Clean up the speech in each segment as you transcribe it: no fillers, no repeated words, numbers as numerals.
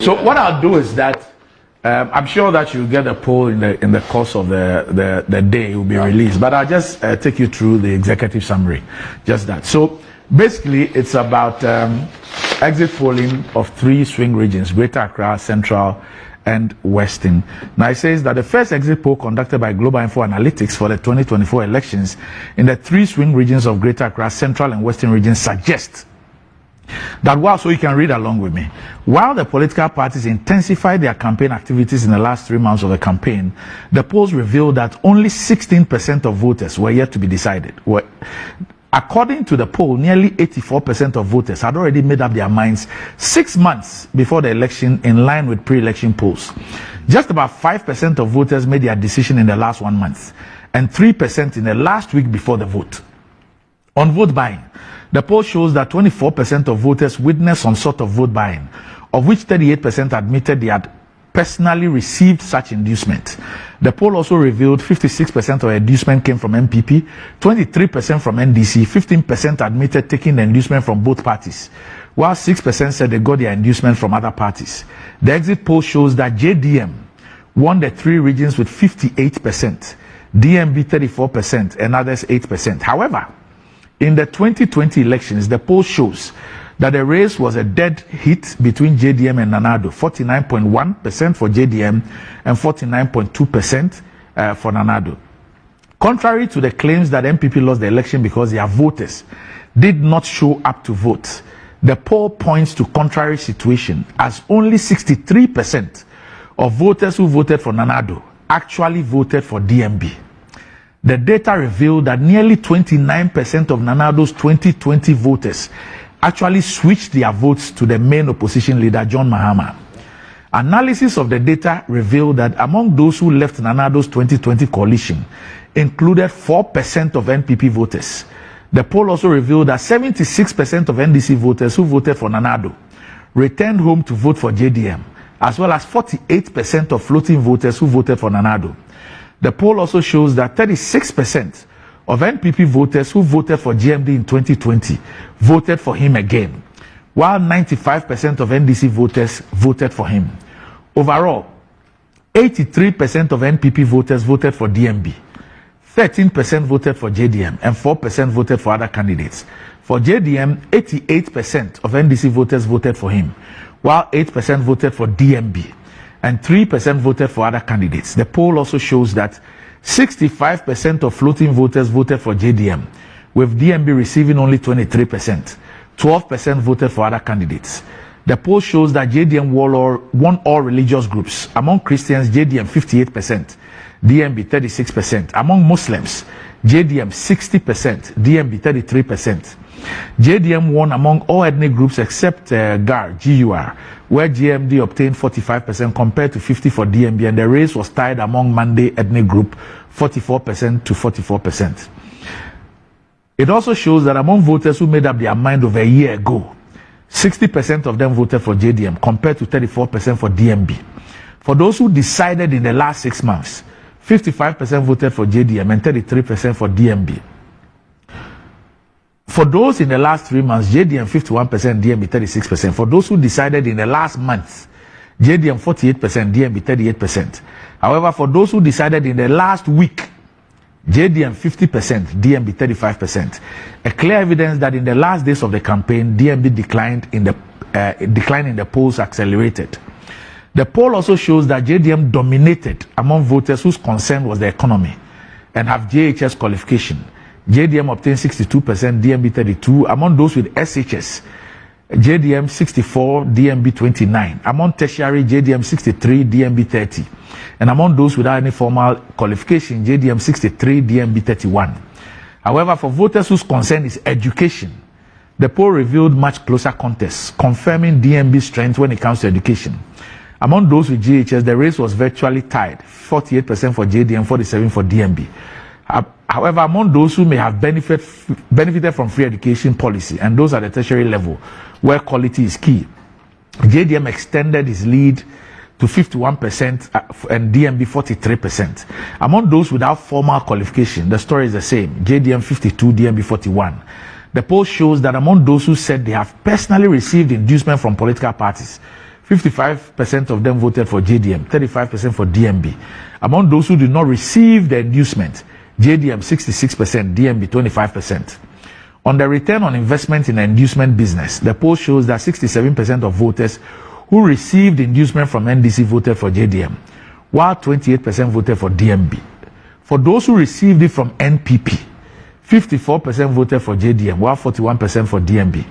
So what I'll do is that I'm sure that you'll get a poll in the course of the day it will be released, but I'll just take you through the executive summary, just that. So basically it's about exit polling of 3 swing regions: Greater Accra, Central, and Western. Now it says that the first exit poll conducted by Global Info Analytics for the 2024 elections in the 3 swing regions of Greater Accra, Central, and Western regions suggests that so you can read along with me, while the political parties intensified their campaign activities in the last 3 months of the campaign, the polls revealed that only 16% of voters were yet to be decided. According to the poll, nearly 84% of voters had already made up their minds 6 months before the election, in line with pre-election polls. Just about 5% of voters made their decision in the last 1 month, and 3% in the last week before the vote. On vote buying, the poll shows that 24% of voters witnessed some sort of vote buying, of which 38% admitted they had personally received such inducement. The poll also revealed 56% of inducement came from MPP, 23% from NDC, 15% admitted taking the inducement from both parties, while 6% said they got their inducement from other parties. The exit poll shows that JDM won the 3 regions with 58%, DMB 34%, and others 8%. However, in the 2020 elections, the poll shows that the race was a dead hit between JDM and Nanado, 49.1% for JDM and 49.2% for Nanado. Contrary to the claims that MPP lost the election because their voters did not show up to vote, the poll points to contrary situation, as only 63% of voters who voted for Nanado actually voted for DMB. The data revealed that nearly 29% of Nanado's 2020 voters actually switched their votes to the main opposition leader, John Mahama. Analysis of the data revealed that among those who left Nanado's 2020 coalition included 4% of NPP voters. The poll also revealed that 76% of NDC voters who voted for Nanado returned home to vote for JDM, as well as 48% of floating voters who voted for Nanado. The poll also shows that 36% of NPP voters who voted for GMD in 2020 voted for him again, while 95% of NDC voters voted for him. Overall, 83% of NPP voters voted for DMB, 13% voted for JDM, and 4% voted for other candidates. For JDM, 88% of NDC voters voted for him, while 8% voted for DMB, and 3% voted for other candidates. The poll also shows that 65% of floating voters voted for JDM, with DMB receiving only 23%. 12% voted for other candidates. The poll shows that JDM won all religious groups. Among Christians, JDM 58%, DMB 36%. Among Muslims, JDM 60%, DMB 33%. JDM won among all ethnic groups except GUR, where GMD obtained 45% compared to 50% for DMB, and the race was tied among Mande ethnic group, 44% to 44%. It also shows that among voters who made up their mind over a year ago, 60% of them voted for JDM compared to 34% for DMB. For those who decided in the last 6 months, 55% voted for JDM and 33% for DMB. For those in the last 3 months, JDM 51%, DMB 36%. For those who decided in the last month, JDM 48%, DMB 38%. However, for those who decided in the last week, JDM 50%, DMB 35%. A clear evidence that in the last days of the campaign, DMB decline in the polls accelerated. The poll also shows that JDM dominated among voters whose concern was the economy and have JHS qualification. JDM obtained 62%, DMB 32%. Among those with SHS, JDM 64%, DMB 29%. Among tertiary, JDM 63%, DMB 30%. And among those without any formal qualification, JDM 63%, DMB 31%. However, for voters whose concern is education, the poll revealed much closer contests, confirming DMB's strength when it comes to education. Among those with GHS, the race was virtually tied, 48% for JDM, 47% for DMB. However, among those who may have benefited from free education policy, and those at the tertiary level, where quality is key, JDM extended his lead to 51% and DMB 43%. Among those without formal qualification, the story is the same. JDM 52%, DMB 41%. The poll shows that among those who said they have personally received inducement from political parties, 55% of them voted for JDM, 35% for DMB. Among those who did not receive the inducement, JDM 66%, DMB 25%. On the return on investment in the inducement business, the poll shows that 67% of voters who received inducement from NDC voted for JDM, while 28% voted for DMB. For those who received it from NPP, 54% voted for JDM, while 41% for DMB.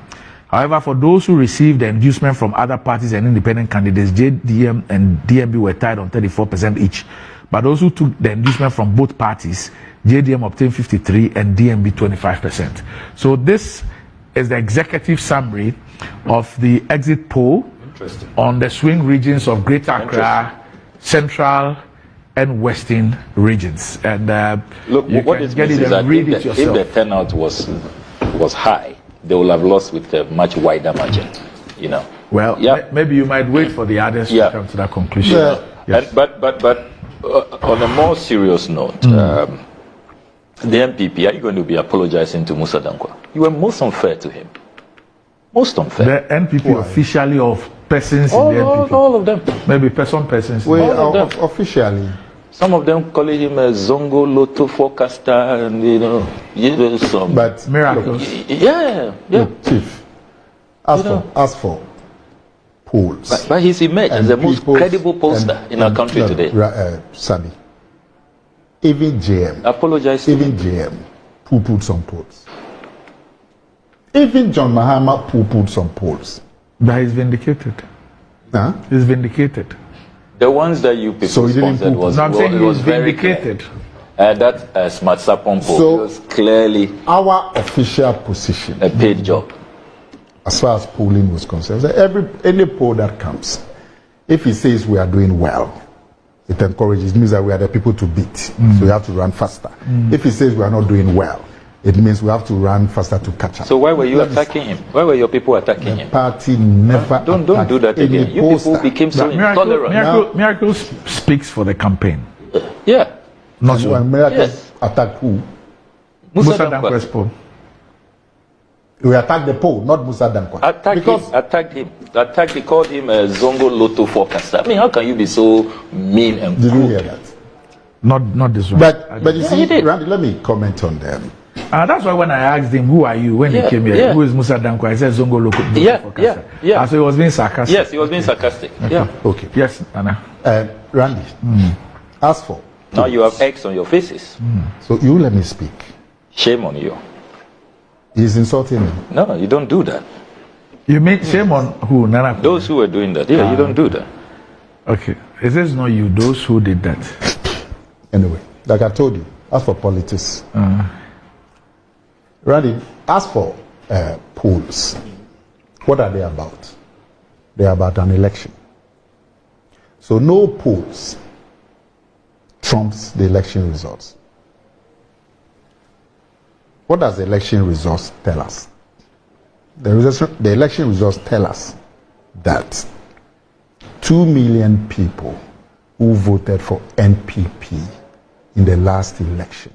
However, for those who received the inducement from other parties and independent candidates, JDM and DMB were tied on 34% each. But those who took the inducement from both parties, JDM obtained 53% and DMB 25%. So this is the executive summary of the exit poll on the swing regions of Greater Accra, Central and Western regions. And look, you what can is get it and read it yourself. If the turnout was high, they will have lost with a much wider margin, you know. Well, maybe you might wait for the others to come to that conclusion. Yes. And, but on a more serious note, the MPP, are you going to be apologizing to Mussa Dankwah? You were most unfair to him. Most unfair. The NPP officially of persons in the NPP? All of them. Maybe persons. Well, officially. Some of them calling him a Zongo Lotto forecaster, and you know some. But miracles. Look, Chief, as for polls. But he's emerged as the most credible pollster in our country today. Sabi, even JM. Apologize. Even JM poo-pooed some polls. Even John Mahama poo-pooed some polls. But he's vindicated. Huh? He's vindicated. The ones that you people sponsored was vindicated. That Smart Sapon poll was clearly our official position. A paid job. As far as polling was concerned, any poll that comes, if he says we are doing well, it encourages, means that we are the people to beat. So we have to run faster. If he says we are not doing well, it means we have to run faster to catch up. So why were you attacking him? Why were your people attacking him? The party never don't do that again. You people became so intolerant. Miracle speaks for the campaign. Yeah. Not when Miracle attacked who? Mussa Dankwah's poll. We attacked the poll, not Mussa Dankwah. Attacked him. He called him a Zongo Lotto forecaster. I mean, how can you be so mean and cruel? Did you hear that? Not this one. But you see, Randy, let me comment on them. That's why when I asked him, who are you, when he came here, who is Mussa Dankwah, I said Zongo Lotto forecaster. So he was being sarcastic. Yes, he was being sarcastic. Okay. Yes, Anna. Randy, as for now you have X on your faces. So you let me speak. Shame on you. He's insulting me. No, you don't do that. You mean shame on who? Nana? Those who were doing that. Yeah, you don't do that. Okay. It says not you, those who did that. Anyway, like I told you, as for politics, Randy, as for polls, what are they about? They're about an election. So no polls trumps the election results. What does the election results tell us? The election results tell us that 2 million people who voted for NPP in the last election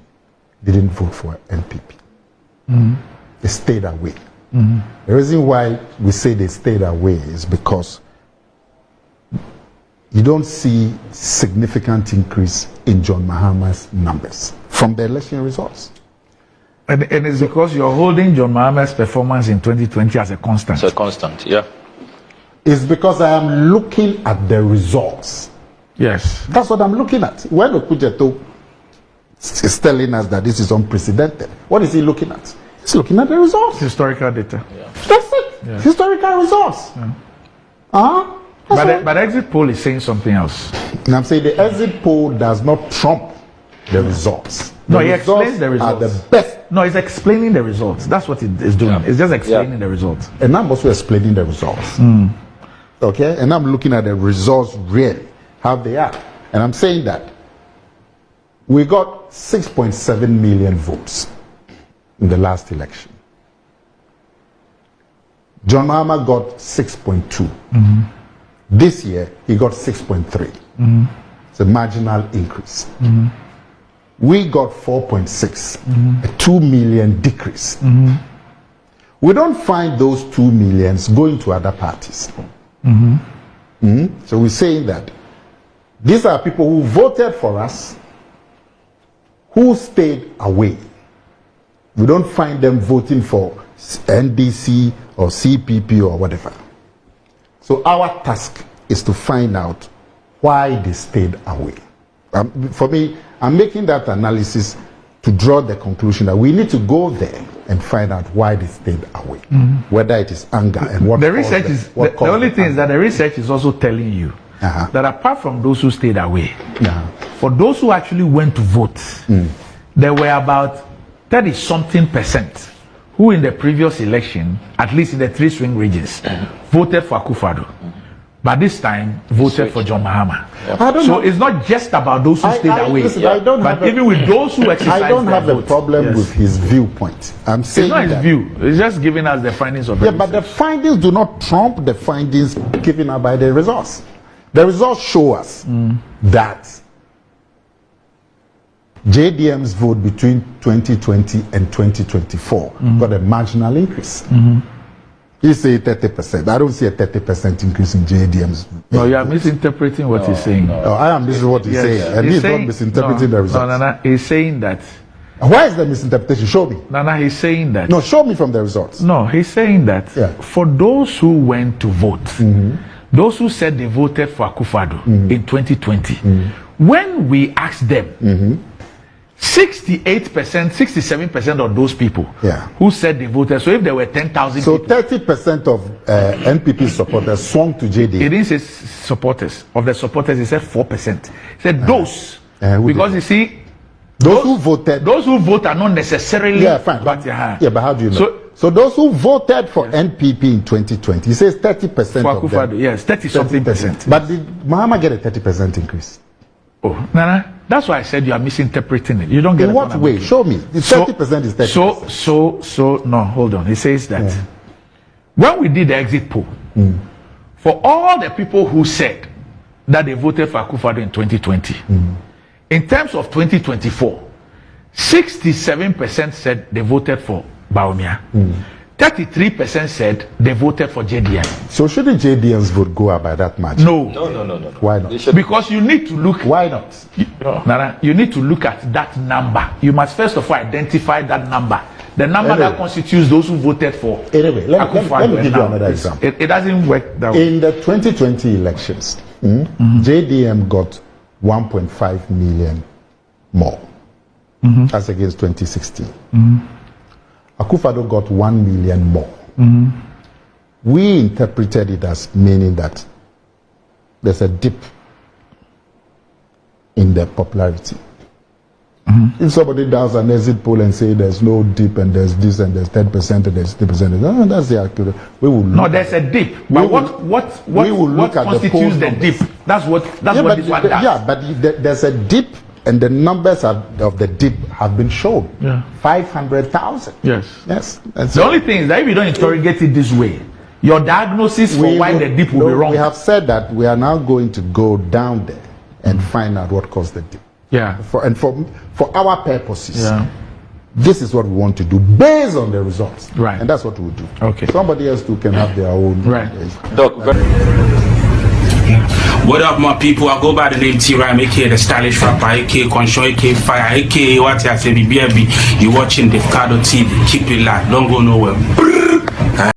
didn't vote for NPP. They stayed away. The reason why we say they stayed away is because you don't see significant increase in John Mahama's numbers from the election results. And it's because you're holding John Mahama's performance in 2020 as a constant. It's a constant, yeah. It's because I am looking at the results. Yes. That's what I'm looking at. When Okujeto is telling us that this is unprecedented, what is he looking at? He's looking at the results. Historical data. That's it. Yeah. Historical results. But exit poll is saying something else. And I'm saying the exit poll does not trump the results. No, he explains the results. Are the best. No, he's explaining the results. That's what it is doing. Yeah. It's just explaining the results. And I'm also explaining the results. Okay? And I'm looking at the results really, how they are. And I'm saying that we got 6.7 million votes in the last election. John Mahama got 6.2. This year, he got 6.3. It's a marginal increase. We got 4.6, a 2 million decrease. We don't find those 2 millions going to other parties. So we're saying that these are people who voted for us, who stayed away. We don't find them voting for NDC or CPP or whatever. So our task is to find out why they stayed away. For me, I'm making that analysis to draw the conclusion that we need to go there and find out why they stayed away. Whether it is anger and what the research is the only thing is that the research is also telling you that apart from those who stayed away, for those who actually went to vote, there were about 30-something% who in the previous election, at least in the 3 swing regions, voted for Akufo-Addo. But this time, voted for John Mahama. So it's not just about those who stayed away. Listen, but even with those who exercised I don't have their a vote. problem with his viewpoint. I'm saying it's not his that, view. It's just giving us the findings of the but the findings do not trump the findings given out by the results. The results show us that JDM's vote between 2020 and 2024 got a marginal increase. He say 30%. I don't see a 30% increase in JDM's. No, you are misinterpreting what he's saying. I am. This is what he's saying. And he's not misinterpreting the results. No. He's saying that. Why is the misinterpretation? Show me. No, he's saying that. No, show me from the results. No, he's saying that for those who went to vote, those who said they voted for Akufo-Addo in 2020, when we asked them, 68%, 67% of those people who said they voted. So if there were 10,000 so people, 30% of NPP supporters swung to JD. He didn't say supporters. Of the supporters, he said 4%. He said those. Because you see, those who voted. Those who vote are not necessarily. Fine. But how do you know? So those who voted for NPP in 2020, he says 30% for of them. Yes, 30-something%. But did Mahama get a 30% increase? Oh, Nana, that's why I said you are misinterpreting it. You don't get it. In what way? Show me. The 30% is 30%. So no, hold on. He says that when we did the exit poll, for all the people who said that they voted for Akufo-Addo in 2020, in terms of 2024, 67% said they voted for Bawumia. 33% said they voted for JDM. So shouldn't JDM's vote go up by that much? No. Why not? Because you need to look. Why not? Nana, you need to look at that number. You must first of all identify that number. The number that constitutes those who voted for. Anyway, let me give you another example. It doesn't work that way. In the 2020 elections, JDM got 1.5 million more. That's against 2016. Akufo-Addo got 1 million more. We interpreted it as meaning that there's a dip in the popularity. If somebody does an exit poll and say there's no dip and there's this and there's 10% and there's 30%, that's the accurate. We will look. No, there's a dip. But what constitutes the dip? That's what this one does. Yeah, but there's a dip. And the numbers of the dip have been shown. 500,000. Yes. The only thing is that if you don't interrogate it this way, your diagnosis for why the dip will be wrong. We have said that we are now going to go down there and find out what caused the dip. For our purposes, this is what we want to do based on the results. Right. And that's what we'll do. Okay. Somebody else too can have their own. Right. Doc, what up, my people? I go by the name T-Rhyme, aka the stylish rapper, aka Conscious, aka Fire, aka what I say, BBB. You watching Decoded TV. Keep it live. Don't go nowhere.